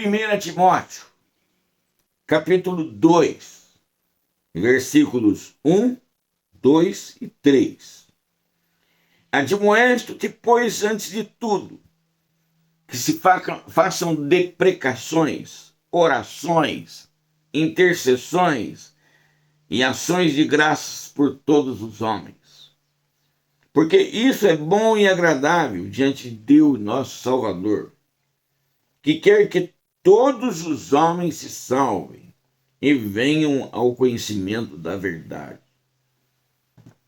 1 Timóteo, capítulo 2, versículos 1, 2 e 3. Admoesto-te, pois, antes de tudo, que se façam deprecações, orações, intercessões e ações de graças por todos os homens. Porque isso é bom e agradável diante de Deus, nosso Salvador, que quer que todos os homens se salvem e venham ao conhecimento da verdade.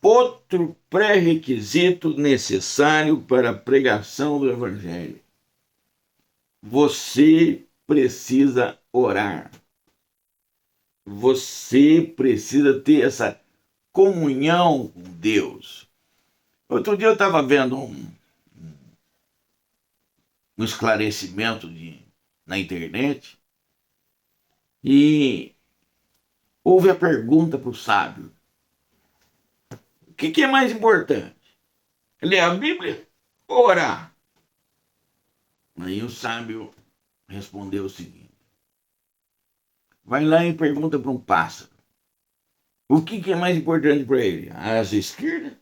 Outro pré-requisito necessário para a pregação do Evangelho: você precisa orar. Você precisa ter essa comunhão com Deus. Outro dia eu estava vendo um esclarecimento na internet e houve a pergunta para o sábio: o que é mais importante? Ler a Bíblia ou orar? Aí o sábio respondeu o seguinte: vai lá e pergunta para um pássaro o que é mais importante para ele, a asa esquerda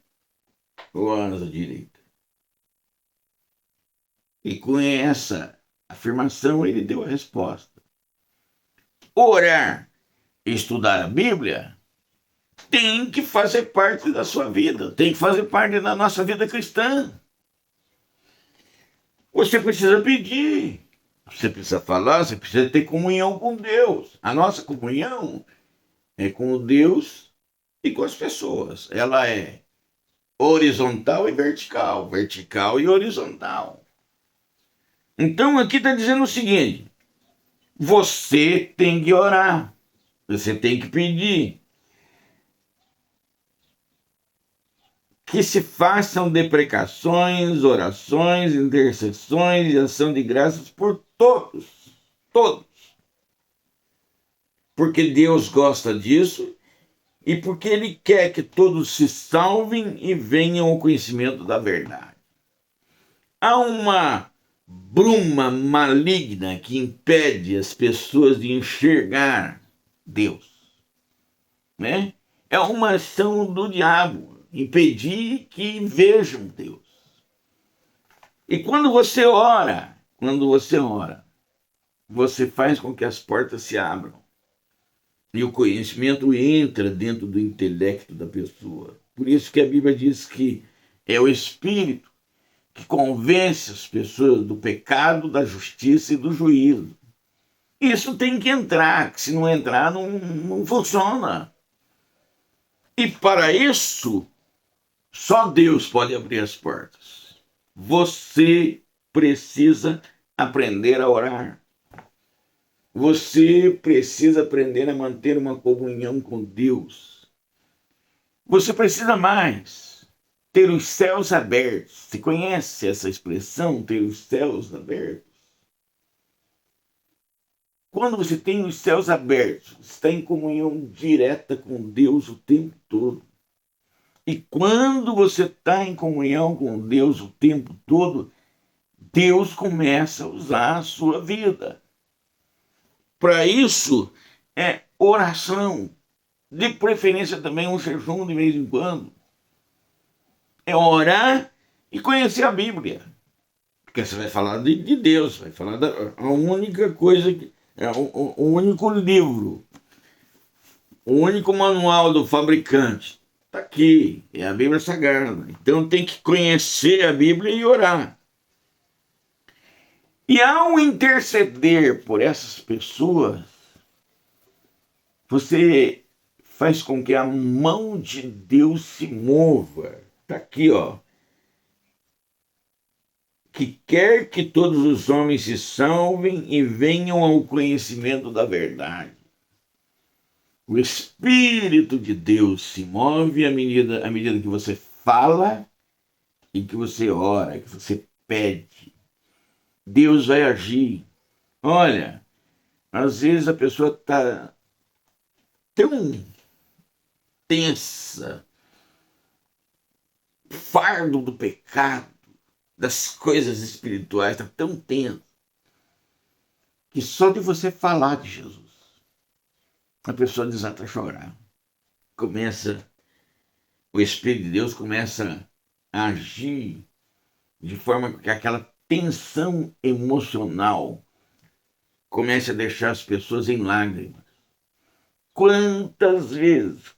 ou a asa direita? E com essa afirmação ele deu a resposta: orar e estudar a Bíblia tem que fazer parte da sua vida, tem que fazer parte da nossa vida cristã. Você precisa pedir, você precisa falar, você precisa ter comunhão com Deus. A nossa comunhão é com Deus e com as pessoas. Ela é horizontal e vertical, vertical e horizontal. Então aqui está dizendo o seguinte: você tem que orar, você tem que pedir que se façam deprecações, orações, intercessões e ação de graças por todos, todos. Porque Deus gosta disso e porque Ele quer que todos se salvem e venham ao conhecimento da verdade. Há uma bruma maligna que impede as pessoas de enxergar Deus, né? É uma ação do diabo impedir que vejam Deus. E quando você ora, você faz com que as portas se abram e o conhecimento entra dentro do intelecto da pessoa. Por isso que a Bíblia diz que é o Espírito que convence as pessoas do pecado, da justiça e do juízo. Isso tem que entrar, que se não entrar não funciona. E para isso, só Deus pode abrir as portas. Você precisa aprender a orar. Você precisa aprender a manter uma comunhão com Deus. Você precisa mais ter os céus abertos. Você conhece essa expressão, ter os céus abertos? Quando você tem os céus abertos, você está em comunhão direta com Deus o tempo todo. E quando você está em comunhão com Deus o tempo todo, Deus começa a usar a sua vida. Para isso, é oração. De preferência também um jejum de vez em quando. É orar e conhecer a Bíblia. Porque você vai falar de Deus, vai falar da única coisa, o único livro, o único manual do fabricante. Está aqui, é a Bíblia Sagrada. Então tem que conhecer a Bíblia e orar. E ao interceder por essas pessoas, você faz com que a mão de Deus se mova. Está aqui, ó. Que quer que todos os homens se salvem e venham ao conhecimento da verdade. O Espírito de Deus se move à medida que você fala e que você ora, que você pede. Deus vai agir. Olha, às vezes a pessoa está tão tensa, fardo do pecado, das coisas espirituais, está tão tenso, que só de você falar de Jesus, a pessoa desata a chorar. O Espírito de Deus começa a agir de forma que aquela tensão emocional comece a deixar as pessoas em lágrimas. Quantas vezes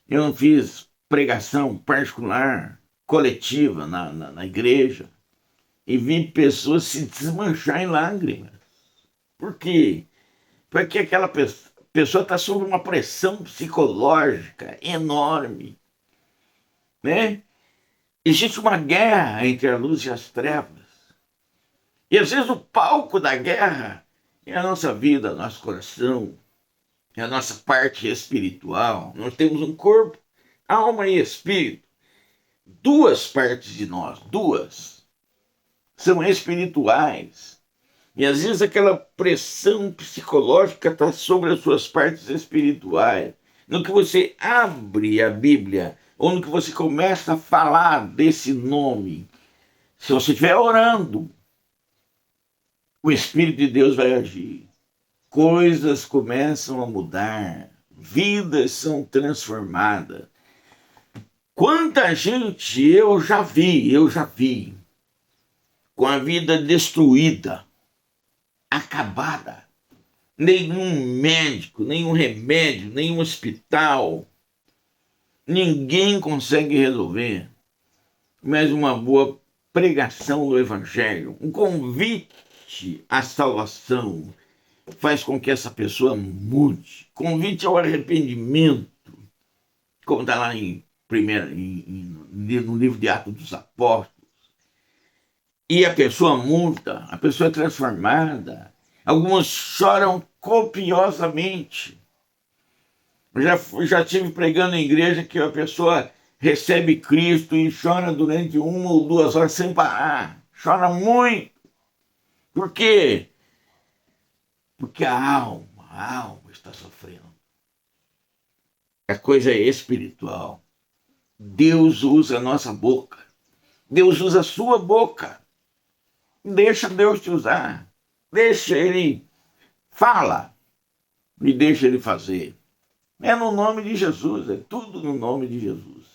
eu não fiz pregação particular, coletiva na igreja, e vi pessoas se desmanchar em lágrimas. Por quê? Porque aquela pessoa está sob uma pressão psicológica enorme, né? Existe uma guerra entre a luz e as trevas. E às vezes o palco da guerra é a nossa vida, nosso coração, é a nossa parte espiritual. Nós temos um corpo, alma e espírito. Duas partes de nós, duas, são espirituais. E às vezes aquela pressão psicológica está sobre as suas partes espirituais. No que você abre a Bíblia, ou no que você começa a falar desse nome, se você estiver orando, o Espírito de Deus vai agir. Coisas começam a mudar, vidas são transformadas. Quanta gente eu já vi, com a vida destruída, acabada. Nenhum médico, nenhum remédio, nenhum hospital, ninguém consegue resolver. Mas uma boa pregação do Evangelho, um convite à salvação, faz com que essa pessoa mude. Convite ao arrependimento, como está lá no livro de Atos dos Apóstolos. E a pessoa muda, a pessoa é transformada. Alguns choram copiosamente. Já tive pregando em igreja que a pessoa recebe Cristo e chora durante 1 ou 2 horas sem parar. Chora muito. Por quê? Porque a alma está sofrendo. A coisa é espiritual. Deus usa a nossa boca. Deus usa a sua boca. Deixa Deus te usar. Deixa Ele fala e deixa Ele fazer. É no nome de Jesus, é tudo no nome de Jesus.